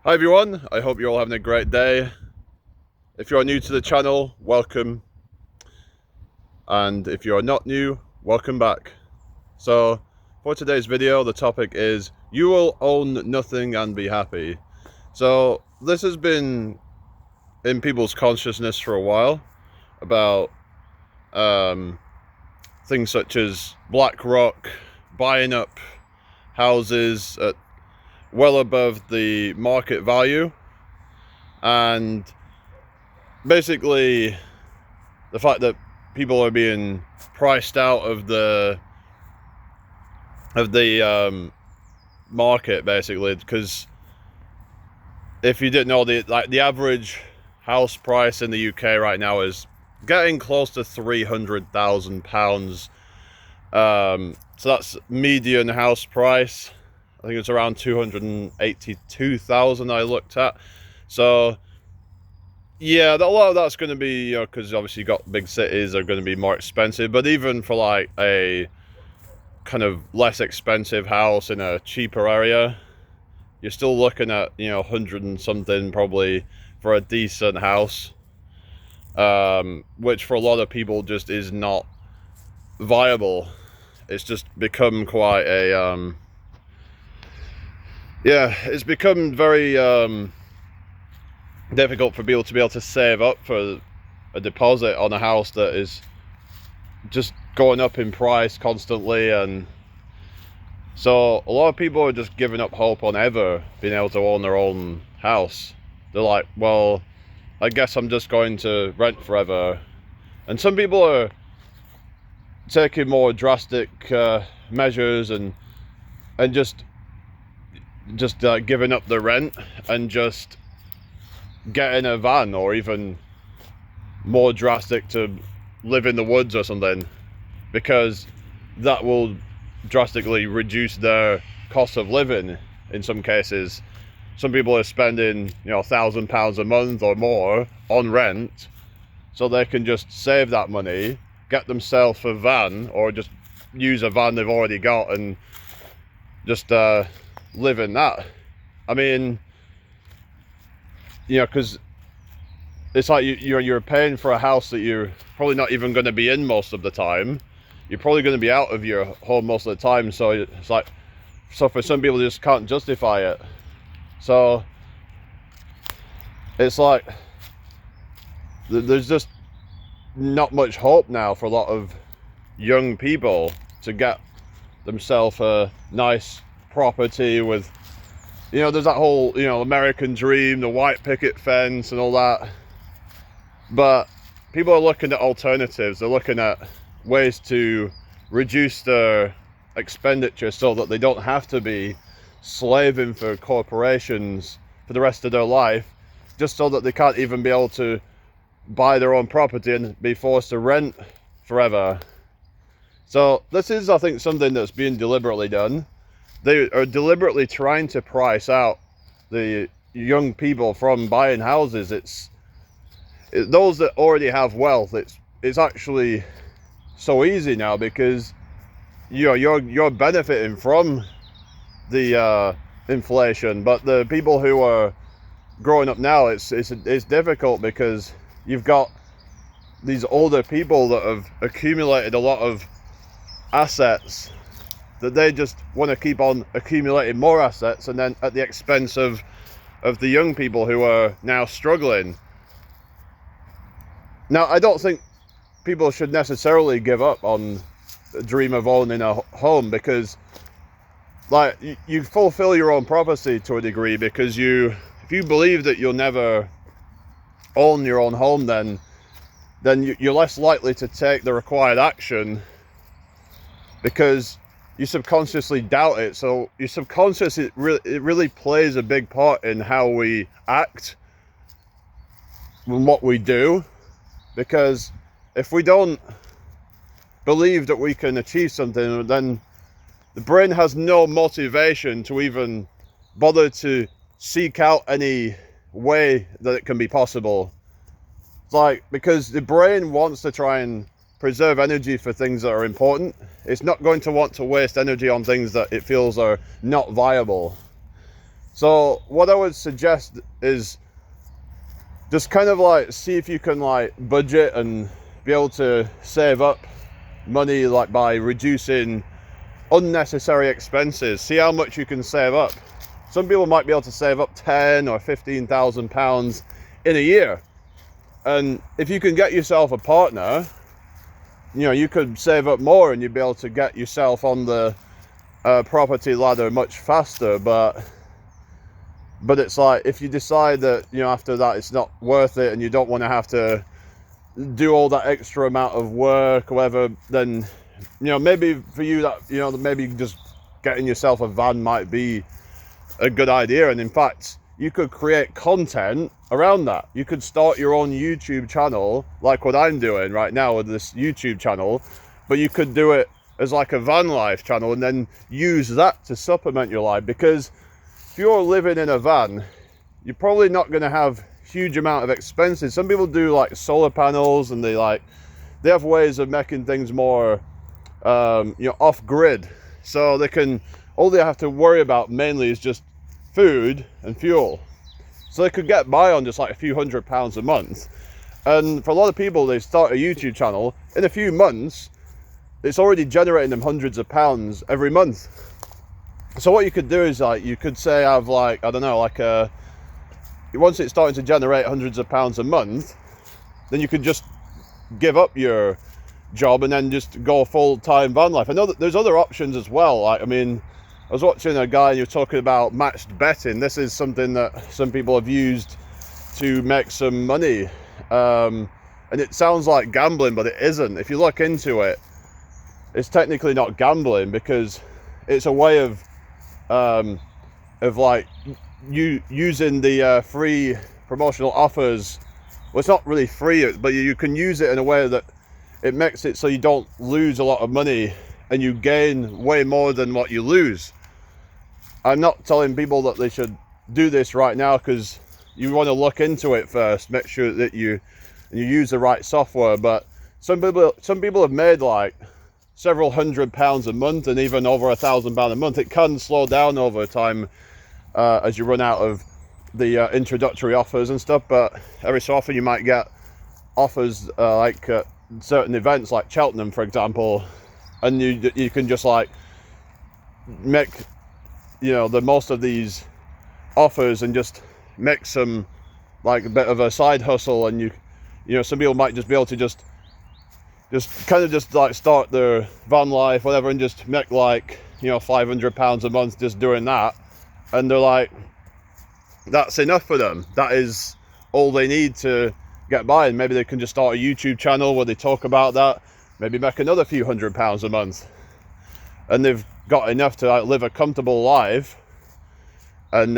Hi everyone, I hope you're all having a great day. If you're new to the channel, welcome. And if you're not new, welcome back. So, for today's video, the topic is you will own nothing and be happy. So, this has been in people's consciousness for a while about things such as BlackRock buying up houses at well above the market value, and basically the fact that people are being priced out of the market, basically, because if you didn't know, the average house price in the UK right now is getting close to £300,000. So that's median house price. I think it's around 282,000 I looked at. So yeah, a lot of that's going to be, because obviously you got big cities are going to be more expensive, but even for like a kind of less expensive house in a cheaper area, you're still looking at 100 and something probably for a decent house, which for a lot of people just is not viable. It's just become quite a it's become very difficult for people to be able to save up for a deposit on a house that is just going up in price constantly. And so a lot of people are just giving up hope on ever being able to own their own house. They're like, well, I guess I'm just going to rent forever. And some people are taking more drastic measures and just giving up the rent and just getting a van, or even more drastic, to live in the woods or something, because that will drastically reduce their cost of living. In some cases, some people are spending £1,000 a month or more on rent, so they can just save that money, get themselves a van, or just use a van they've already got and just live in that. I mean, because it's like you're paying for a house that you're probably not even going to be in most of the time. You're probably going to be out of your home most of the time, so it's like, so for some people they just can't justify it. So it's like there's just not much hope now for a lot of young people to get themselves a nice property with, there's that whole American dream, the white picket fence and all that. But people are looking at alternatives. They're looking at ways to reduce their expenditure so that they don't have to be slaving for corporations for the rest of their life, just so that they can't even be able to buy their own property and be forced to rent forever. So this is, I think, something that's being deliberately done. They are deliberately trying to price out the young people from buying houses. Those that already have wealth, it's actually so easy now, because you're benefiting from the inflation. But the people who are growing up now, it's difficult, because you've got these older people that have accumulated a lot of assets, that they just want to keep on accumulating more assets, and then at the expense of the young people who are now struggling. Now, I don't think people should necessarily give up on the dream of owning a home, because like you fulfill your own prophecy to a degree, because if you believe that you'll never own your own home, then you're less likely to take the required action, because you subconsciously doubt it. So your subconscious, it really plays a big part in how we act and what we do. Because if we don't believe that we can achieve something, then the brain has no motivation to even bother to seek out any way that it can be possible. It's like, because the brain wants to try and preserve energy for things that are important. It's not going to want to waste energy on things that it feels are not viable. So what I would suggest is just kind of like see if you can like budget and be able to save up money, like by reducing unnecessary expenses. See how much you can save up. Some people might be able to save up 10 or 15,000 pounds in a year, and if you can get yourself a partner, you know, you could save up more and you'd be able to get yourself on the property ladder much faster. But it's like, if you decide that, you know, after that it's not worth it and you don't want to have to do all that extra amount of work or whatever, then, you know, maybe for you that, you know, maybe just getting yourself a van might be a good idea. And in fact, you could create content around that. You could start your own YouTube channel, like what I'm doing right now with this YouTube channel, but you could do it as like a van life channel and then use that to supplement your life. Because if you're living in a van, you're probably not going to have huge amount of expenses. Some people do like solar panels, and they have ways of making things more you know, off grid, so they can, all they have to worry about mainly is just food and fuel. So they could get by on just like a few £100 a month. And for a lot of people, they start a YouTube channel, in a few months it's already generating them hundreds of pounds every month. So what you could do is, like, you could say have like, I don't know, like once it's starting to generate hundreds of pounds a month, then you could just give up your job and then just go full-time van life. I know that there's other options as well. Like, I mean, I was watching a guy and you're talking about matched betting. This is something that some people have used to make some money, and it sounds like gambling, but it isn't. If you look into it, it's technically not gambling, because it's a way of like you using the free promotional offers. Well, it's not really free, but you can use it in a way that it makes it so you don't lose a lot of money and you gain way more than what you lose. I'm not telling people that they should do this right now, because you want to look into it first, make sure that you use the right software. But some people have made like several £100 a month and even over £1,000 a month. It can slow down over time as you run out of the introductory offers and stuff, but every so often you might get offers like certain events like Cheltenham, for example, and you can just like make, you know, the most of these offers and just make some like a bit of a side hustle. And you know, some people might just be able to just kind of just like start their van life, whatever, and just make like, you know, £500 a month just doing that, and they're like, that's enough for them. That is all they need to get by. And maybe they can just start a YouTube channel where they talk about that, maybe make another few £100 a month, and they've got enough to like live a comfortable life, and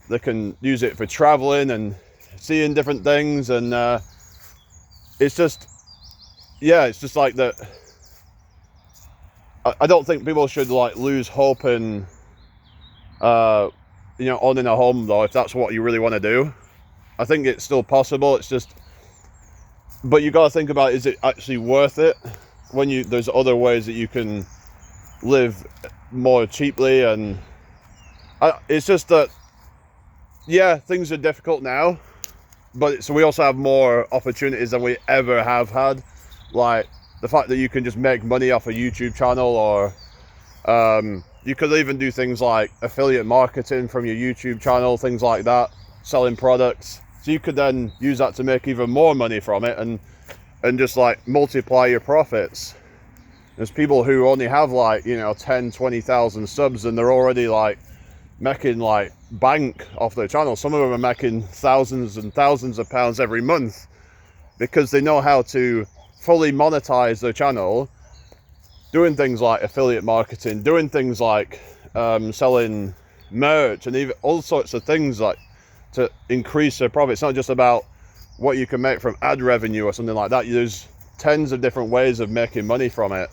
they can use it for traveling and seeing different things. And it's just, yeah, it's just like that. I don't think people should like lose hope in you know, owning a home, though, if that's what you really want to do. I think it's still possible. It's just, but you got to think about, is it actually worth it when there's other ways that you can live more cheaply? And it's just that, yeah, things are difficult now, but so we also have more opportunities than we ever have had. Like the fact that you can just make money off a YouTube channel, or you could even do things like affiliate marketing from your YouTube channel, things like that, selling products. So you could then use that to make even more money from it, and just like multiply your profits. There's people who only have like, you know, 10, 20,000 subs, and they're already like making like bank off their channel. Some of them are making thousands and thousands of pounds every month, because they know how to fully monetize their channel, doing things like affiliate marketing, doing things like selling merch, and even all sorts of things like to increase their profit. It's not just about what you can make from ad revenue or something like that. There's tens of different ways of making money from it.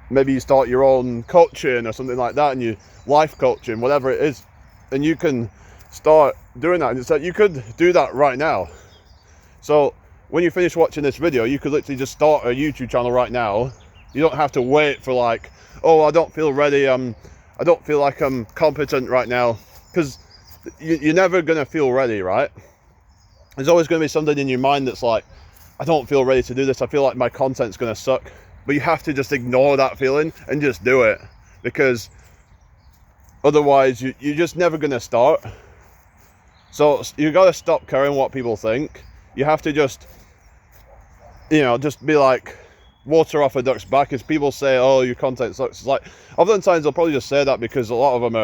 Maybe you start your own coaching or something like that, and you life coaching, whatever it is, and you can start doing that. And it's like, you could do that right now. So when you finish watching this video, you could literally just start a YouTube channel right now. You don't have to wait for like, oh, I don't feel ready, I don't feel like I'm competent right now. because you're never going to feel ready, right? There's always going to be something in your mind that's like, I don't feel ready to do this. I feel like my content's going to suck. But you have to just ignore that feeling and just do it, because otherwise you're just never going to start. So you got to stop caring what people think. You have to just, just be like water off a duck's back. As people say, oh, your content sucks. It's like, oftentimes they'll probably just say that because a lot of them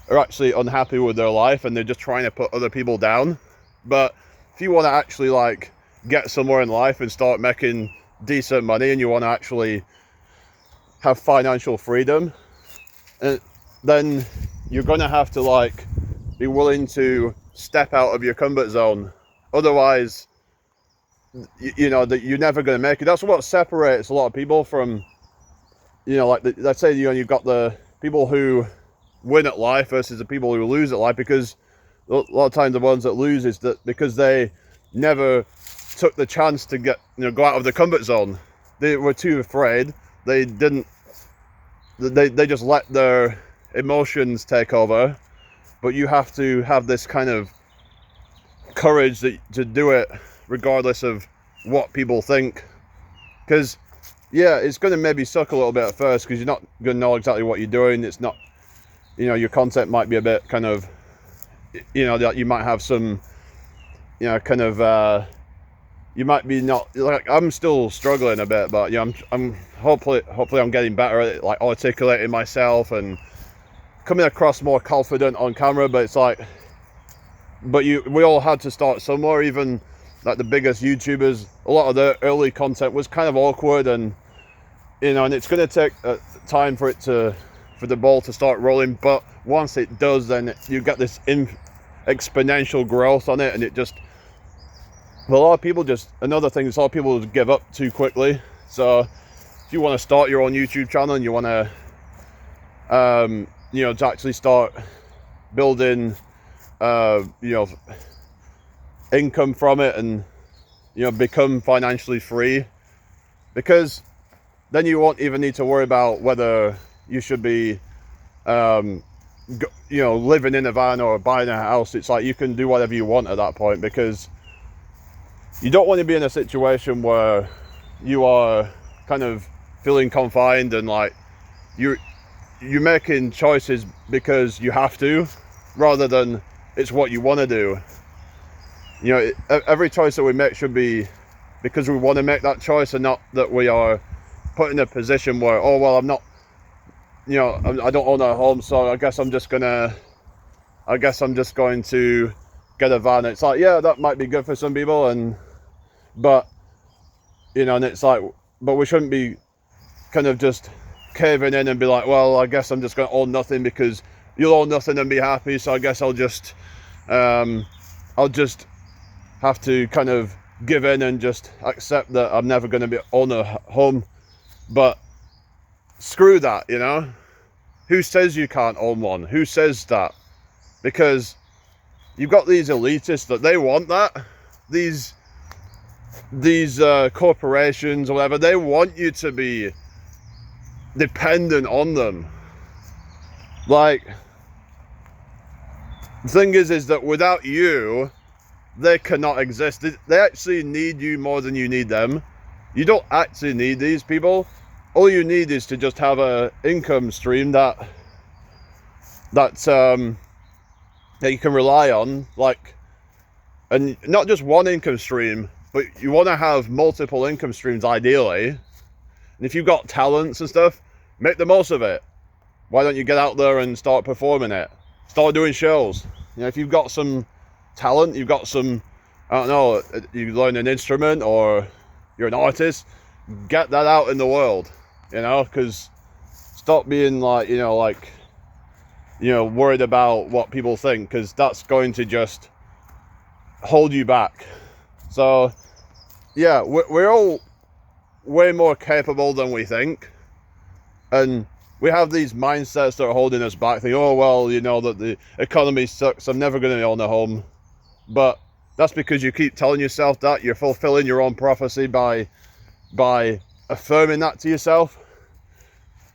are actually unhappy with their life and they're just trying to put other people down. But if you want to actually like get somewhere in life and start making decent money, and you want to actually have financial freedom, then you're going to have to like be willing to step out of your comfort zone. Otherwise, that you're never going to make it. That's what separates a lot of people from, like let's say you've got the people who win at life versus the people who lose at life, because a lot of times the ones that lose is that because they never took the chance to go out of the comfort zone. They were too afraid. They just let their emotions take over. But you have to have this kind of courage to do it regardless of what people think. Because it's going to maybe suck a little bit at first, because you're not going to know exactly what you're doing. It's not, your content might be a bit kind of, that you might have some, kind of, you might be not, like, I'm still struggling a bit, but I'm hopefully I'm getting better at it, like articulating myself and coming across more confident on camera. But it's like, we all had to start somewhere. Even like the biggest YouTubers, a lot of their early content was kind of awkward, and and it's going to take time for the ball to start rolling. But once it does, then you get this exponential growth on it, and it just, a lot of people another thing is a lot of people give up too quickly. So if you want to start your own YouTube channel and you want to to actually start building income from it, and become financially free, because then you won't even need to worry about whether you should be living in a van or buying a house. It's like you can do whatever you want at that point, because you don't want to be in a situation where you are kind of feeling confined and like you're making choices because you have to, rather than it's what you want to do. Every choice that we make should be because we want to make that choice, and not that we are put in a position where, oh well, I'm not, I don't own a home, so I guess I'm just going to get a van. It's like, yeah, that might be good for some people, but and it's like, but we shouldn't be kind of just caving in and be like, well, I guess I'm just going to own nothing because you'll own nothing and be happy, so I guess I'll just have to kind of give in and just accept that I'm never going to own a home. But screw that, who says you can't own one? Who says that? Because you've got these elitists that they want that, these corporations or whatever, they want you to be dependent on them. Like, the thing is that without you, they cannot exist. They actually need you more than you need them. You don't actually need these people. All you need is to just have a income stream that you can rely on, like, and not just one income stream, but you want to have multiple income streams ideally. And if you've got talents and stuff, make the most of it. Why don't you get out there and start performing it? Start doing shows. If you've got some talent, you've got some, I don't know, you learn an instrument or you're an artist, get that out in the world, because stop being like, worried about what people think, because that's going to just hold you back. So yeah, we're all way more capable than we think, and we have these mindsets that are holding us back, thinking, oh well, that the economy sucks, I'm never going to own a home. But that's because you keep telling yourself that. You're fulfilling your own prophecy by affirming that to yourself.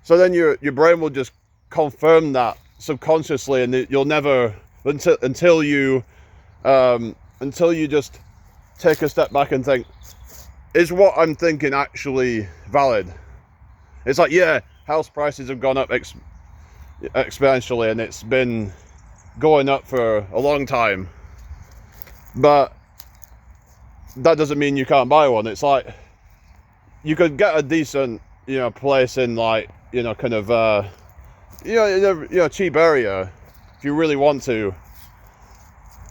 So then your brain will just confirm that subconsciously, and you'll never, until you just take a step back and think, is what I'm thinking actually valid? It's like, yeah, house prices have gone up exponentially, and it's been going up for a long time, but that doesn't mean you can't buy one. It's like, you could get a decent, place in, like, kind of, cheap area if you really want to,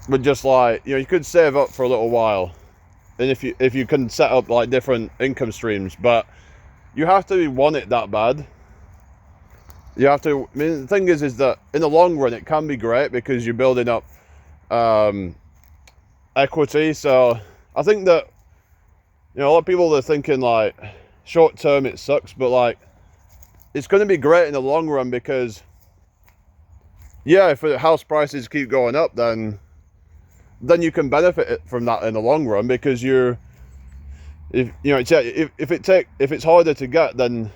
but just like, you could save up for a little while, and if you can set up like different income streams, but you have to want it that bad. You have to. I mean, the thing is that in the long run, it can be great because you're building up equity. So I think that, a lot of people are thinking like, short term it sucks, but like, it's going to be great in the long run because, yeah, if the house prices keep going up, then you can benefit from that in the long run, because if it's harder to get, then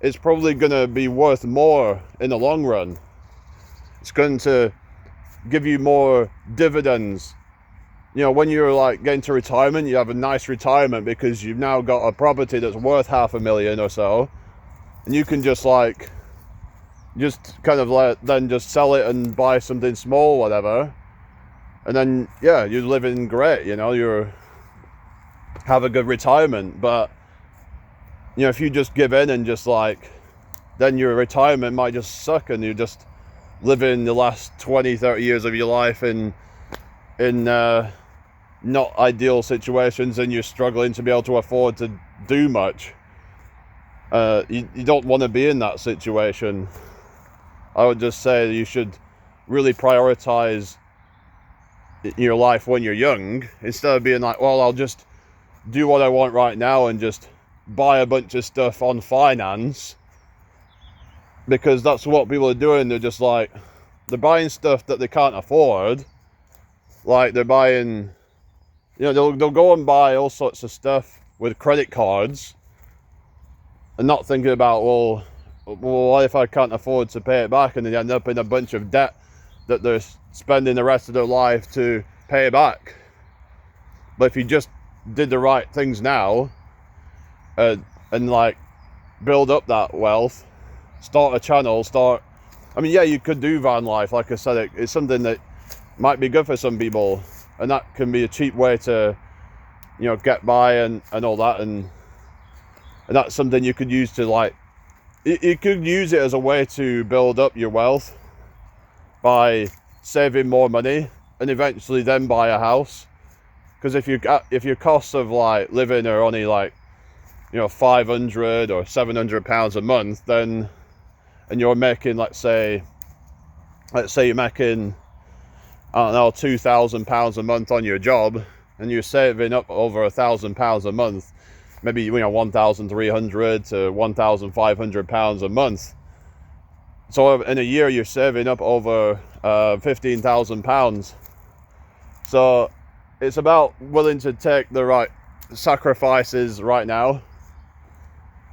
it's probably going to be worth more in the long run. It's going to give you more dividends. When you're like getting to retirement, you have a nice retirement because you've now got a property that's worth $500,000 or so, and you can just kind of then just sell it and buy something small, whatever, and then, yeah, you're living great. You have a good retirement. But if you just give in and just like, then your retirement might just suck, and you just living the last 20-30 years of your life in not ideal situations, and you're struggling to be able to afford to do much. You don't want to be in that situation. I would just say you should really prioritize your life when you're young, instead of being like, well, I'll just do what I want right now and just buy a bunch of stuff on finance, because that's what people are doing. They're just like, they're buying stuff that they can't afford. Like, they're buying, they'll go and buy all sorts of stuff with credit cards, and not thinking about, well, what if I can't afford to pay it back, and they end up in a bunch of debt that they're spending the rest of their life to pay back. But if you just did the right things now, and like build up that wealth, start a channel, yeah, you could do van life. Like I said, it's something that might be good for some people, and that can be a cheap way to, get by and all that, and that's something you could use to, like, you could use it as a way to build up your wealth by saving more money and eventually then buy a house. Because if your costs of like living are only like, £500 or £700 a month, then, and you're making, let's say you're making, I don't know, £2,000 a month on your job, and you're saving up over £1,000 a month, maybe, £1,300 to £1,500 a month. So in a year, you're saving up over £15,000. So it's about willing to take the right sacrifices right now,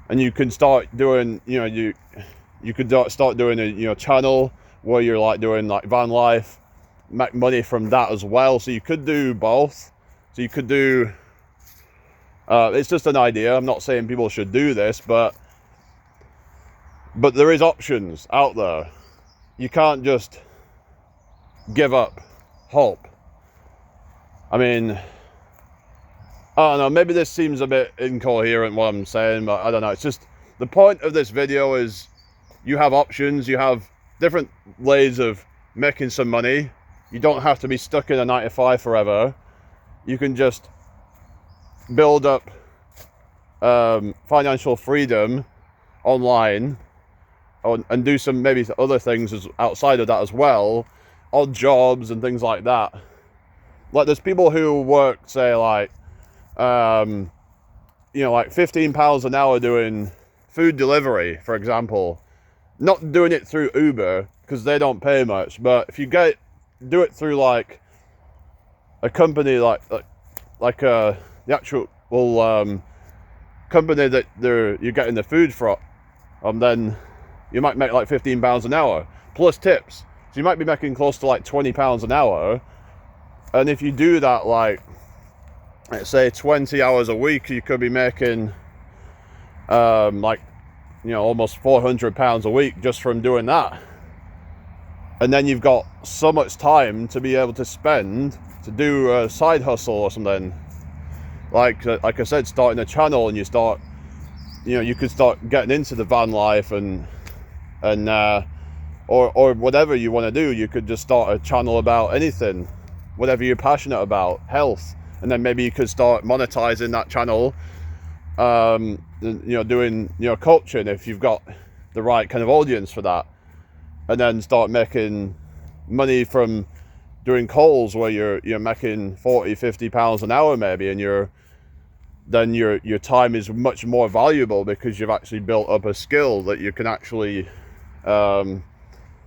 and you can start doing, you could start doing a channel where you're like doing like van life, make money from that as well. So you could do both. So you could do, it's just an idea. I'm not saying people should do this, but there is options out there. You can't just give up hope. I mean, I don't know, maybe this seems a bit incoherent what I'm saying, but I don't know. It's just, the point of this video is you have options, you have different ways of making some money. You don't have to be stuck in a 9-to-5 forever. You can just build up financial freedom online, and do some maybe other things outside of that as well, odd jobs and things like that. Like, there's people who work, say, like, like £15 an hour doing food delivery, for example. Not doing it through Uber, because they don't pay much, but if you do it through like a company like the actual company that you're getting the food from, then you might make like £15 an hour. plus tips. So you might be making close to like £20 an hour. And if you do that, like, let's say 20 hours a week, you could be making like, you know, almost £400 a week just from doing that. And then you've got so much time to be able to spend to do a side hustle or something. Like I said, starting a channel, and you start, you know, you could start getting into the van life and or whatever you want to do. You could just start a channel about anything, whatever you're passionate about, health, and then maybe you could start monetizing that channel, you know, doing, you know, coaching if you've got the right kind of audience for that, and then start making money from doing calls where you're making 40-50 pounds an hour maybe, and your time is much more valuable because you've actually built up a skill that you can actually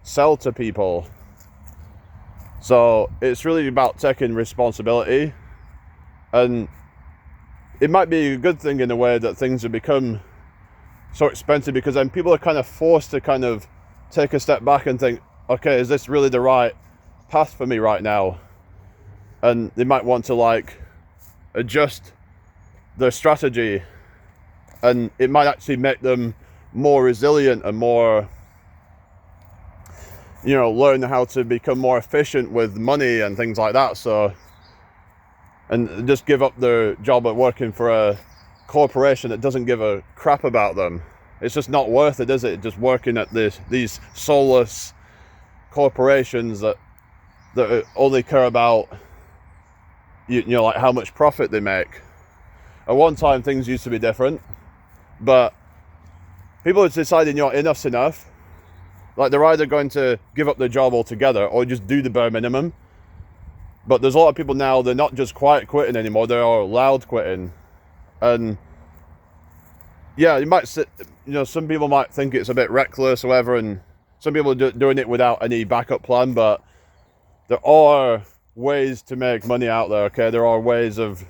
sell to people. So it's really about taking responsibility, and it might be a good thing in a way that things have become so expensive, because then people are kind of forced to kind of take a step back and think, okay, is this really the right path for me right now? And they might want to like adjust their strategy, and it might actually make them more resilient and more, you know, learn how to become more efficient with money and things like that. So, and just give up their job at working for a corporation that doesn't give a crap about them. It's just not worth it, is it? Just working at these soulless corporations that only care about, you know, like how much profit they make. At one time things used to be different, but people are deciding, you know, enough's enough. Like, they're either going to give up their job altogether or just do the bare minimum. But there's a lot of people now, they're not just quiet quitting anymore, they are loud quitting. And yeah, you might sit, you know, some people might think it's a bit reckless or whatever, and some people are doing it without any backup plan, but there are ways to make money out there, okay? There are ways of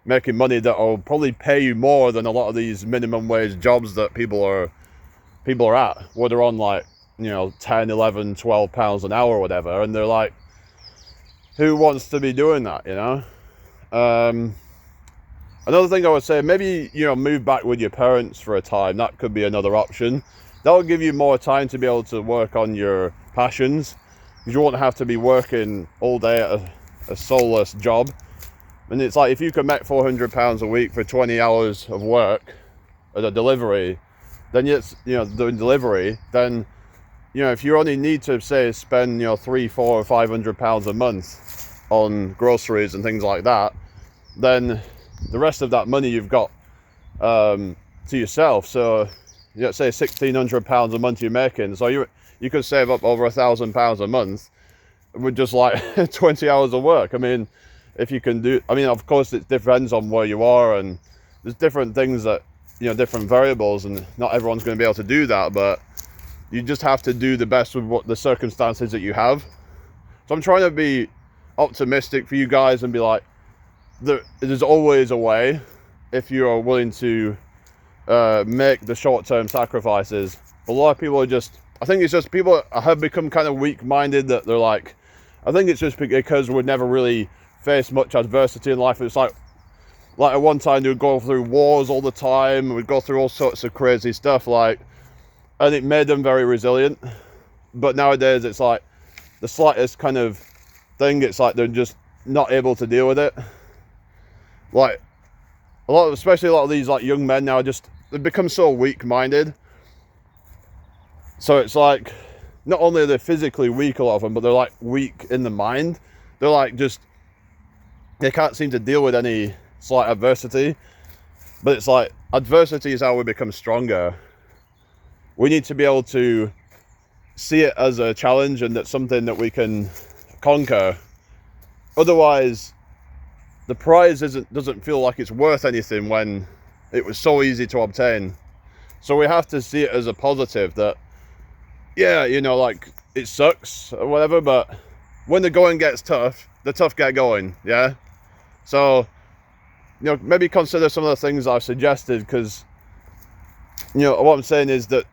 making money that will probably pay you more than a lot of these minimum wage jobs that people are at, where they're on like, you know, 10, 11, 12 pounds an hour or whatever, and they're like, who wants to be doing that, you know? Another thing I would say, maybe, you know, move back with your parents for a time. That could be another option. That will give you more time to be able to work on your passions, because you won't have to be working all day at a soulless job. And it's like, if you can make £400 a week for 20 hours of work at a delivery, then it's, you know, doing delivery, then, you know, if you only need to, say, spend, you know, £300, £400 or £500 a month on groceries and things like that, then the rest of that money you've got to yourself. So, you know, say £1,600 a month you're making, so you could save up over £1,000 a month with just like 20 hours of work. I mean, if you can do, I mean, of course it depends on where you are, and there's different things that, you know, different variables, and not everyone's going to be able to do that, but you just have to do the best with what the circumstances that you have. So I'm trying to be optimistic for you guys and be like, there's always a way if you are willing to make the short-term sacrifices. A lot of people are just, I think it's just people have become kind of weak-minded, that they're like, I think it's just because we've never really faced much adversity in life. It's like at one time they would go through wars all the time, we'd go through all sorts of crazy stuff, like, and it made them very resilient. But nowadays it's like the slightest kind of thing, it's like they're just not able to deal with it. Like especially a lot of these like young men now, they've become so weak-minded. So it's like, not only are they physically weak, a lot of them, but they're like weak in the mind. They're like, just, they can't seem to deal with any slight adversity. But it's like, adversity is how we become stronger. We need to be able to see it as a challenge, and that's something that we can conquer. Otherwise, the prize doesn't feel like it's worth anything when it was so easy to obtain. So we have to see it as a positive, that, yeah, you know, like, it sucks or whatever, but when the going gets tough, the tough get going, yeah? So, you know, maybe consider some of the things I've suggested, because, you know, what I'm saying is that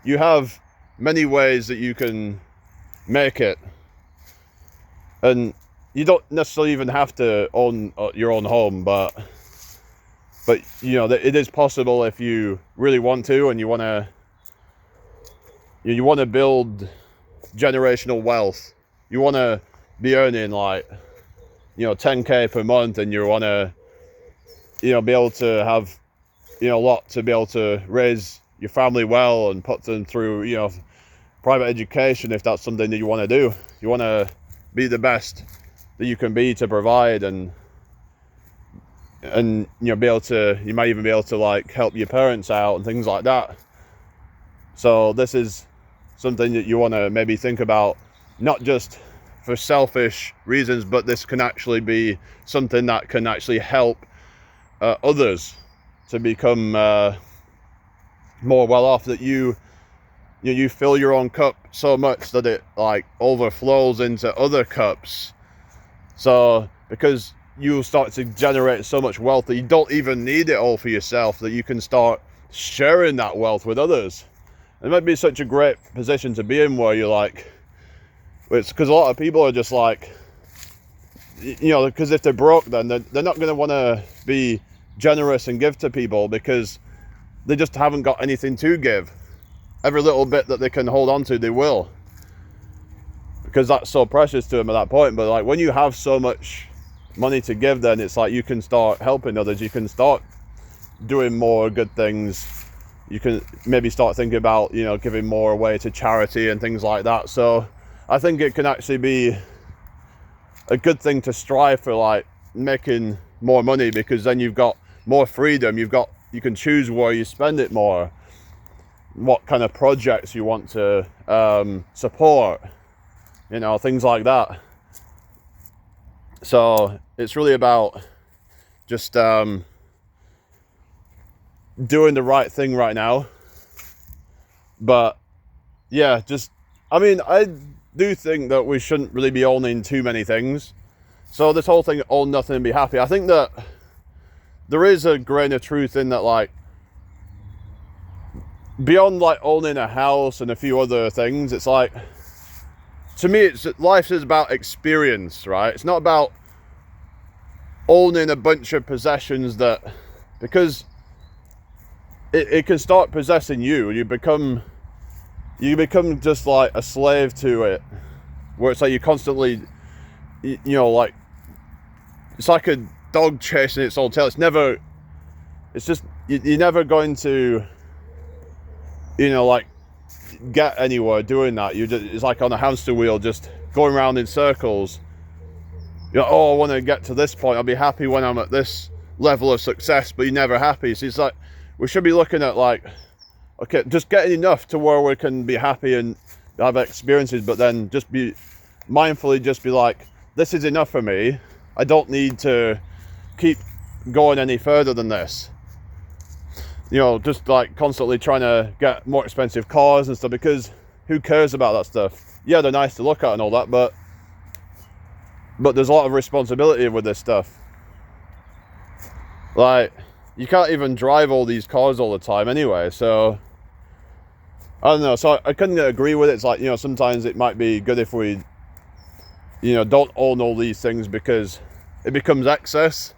you have many ways that you can make it, and you don't necessarily even have to own your own home, but you know, it is possible if you really want to, and you want to build generational wealth. You want to be earning like, you know, 10k per month, and you want to, you know, be able to have, you know, a lot to be able to raise your family well and put them through, you know, private education, if that's something that you want to do. You want to be the best that you can be to provide, and you know, be able to, you might even be able to like help your parents out and things like that. So this is something that you want to maybe think about, not just for selfish reasons, but this can actually be something that can actually help others to become more well off, that you fill your own cup so much that it like overflows into other cups. So because you start to generate so much wealth that you don't even need it all for yourself, that you can start sharing that wealth with others. It might be such a great position to be in, where you're like, it's because a lot of people are just like, you know, because if they're broke, then they're not going to want to be generous and give to people, because they just haven't got anything to give. Every little bit that they can hold on to, they will, because that's so precious to them at that point. But like when you have so much money to give, then it's like you can start helping others, you can start doing more good things, you can maybe start thinking about, you know, giving more away to charity and things like that. So I think it can actually be a good thing to strive for, like making more money, because then you've got more freedom, you can choose where you spend it more, what kind of projects you want to support, you know, things like that. So it's really about just doing the right thing right now. But yeah, just, I mean, I do think that we shouldn't really be owning too many things. So this whole thing, own nothing and be happy, I think that there is a grain of truth in that. Like beyond like owning a house and a few other things, it's like, to me, life is about experience, right? It's not about owning a bunch of possessions, that because it can start possessing you. You become just like a slave to it, where it's like you constantly, you know, like it's like a dog chasing its own tail. It's just you're never going to, you know, like get anywhere doing that. It's like on a hamster wheel, just going around in circles. You know, oh, I want to get to this point, I'll be happy when I'm at this level of success, but you're never happy. So it's like we should be looking at like, okay, just getting enough to where we can be happy and have experiences, but then just be mindfully, just be like, this is enough for me, I don't need to keep going any further than this. You know, just like constantly trying to get more expensive cars and stuff, because who cares about that stuff? Yeah, they're nice to look at and all that, but there's a lot of responsibility with this stuff. Like, you can't even drive all these cars all the time anyway, so I don't know. So I couldn't agree with it. It's like, you know, sometimes it might be good if we, you know, don't own all these things, because it becomes excess.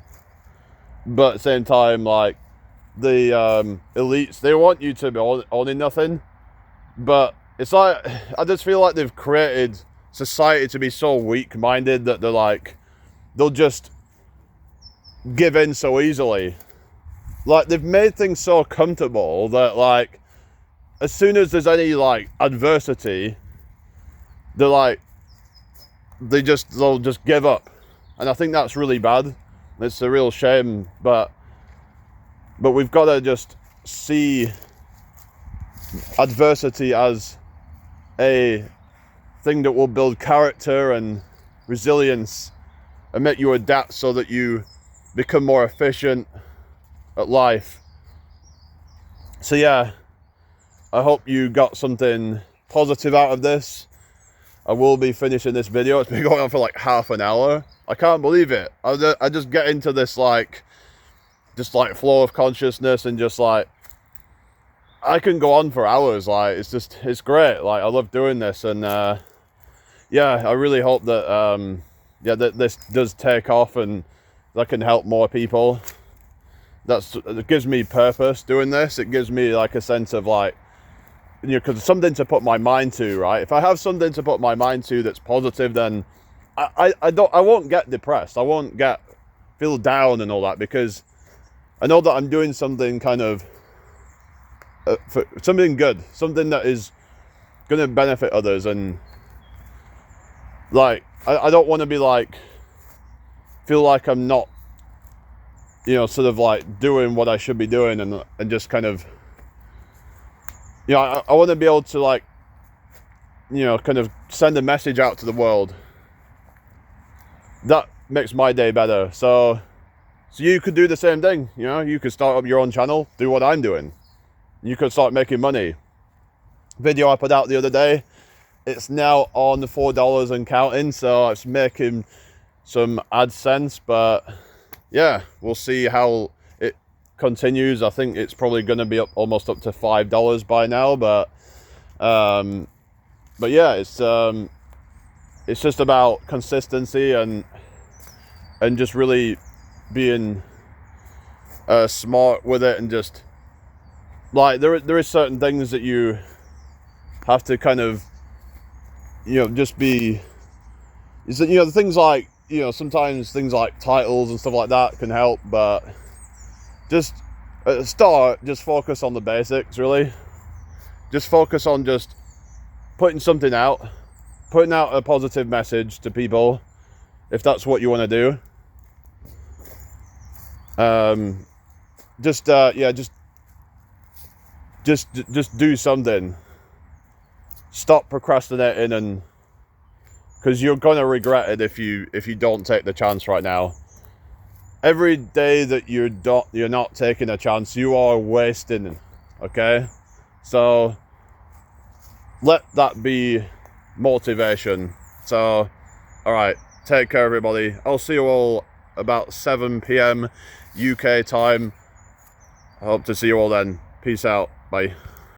But at the same time, like, the elites, they want you to be owning nothing, but it's like, I just feel like they've created society to be so weak-minded that they're like, they'll just give in so easily. Like, they've made things so comfortable that, like, as soon as there's any like adversity, they'll just give up. And I think that's really bad. It's a real shame, but we've got to just see adversity as a thing that will build character and resilience and make you adapt so that you become more efficient at life. So yeah, I hope you got something positive out of this. I will be finishing this video. It's been going on for like half an hour. I can't believe it. I just get into this like, just like flow of consciousness, and just like, I can go on for hours. Like, it's great. Like, I love doing this, and yeah, I really hope that yeah, that this does take off and that can help more people. It gives me purpose doing this. It gives me like a sense of like, you know, because something to put my mind to, right? If I have something to put my mind to that's positive, then I won't get depressed. I won't feel down and all that, because I know that I'm doing something kind of for something good, something that is going to benefit others. And like, I don't want to be like, feel like I'm not, you know, sort of like doing what I should be doing, and just kind of, you know, I want to be able to like, you know, kind of send a message out to the world that makes my day better. So you could do the same thing. You know, you could start up your own channel, do what I'm doing. You could start making money. Video I put out the other day, it's now on $4 and counting, so it's making some AdSense. But yeah, we'll see how it continues. I think it's probably going to be almost up to $5 by now. But yeah, it's just about consistency and just really being smart with it, and just like there is certain things that you have to kind of, you know, just be, is that, you know, the things like, you know, sometimes things like titles and stuff like that can help, but just at the start, just focus on the basics. Really, just focus on just putting something out, putting out a positive message to people, if that's what you want to do. Yeah, just do something. Stop procrastinating, and because you're gonna regret it if you don't take the chance right now. Every day that you're not taking a chance, you are wasting. Okay, so let that be motivation. So, all right, take care, everybody. I'll see you all about 7 p.m. UK time. I hope to see you all then. Peace out. Bye.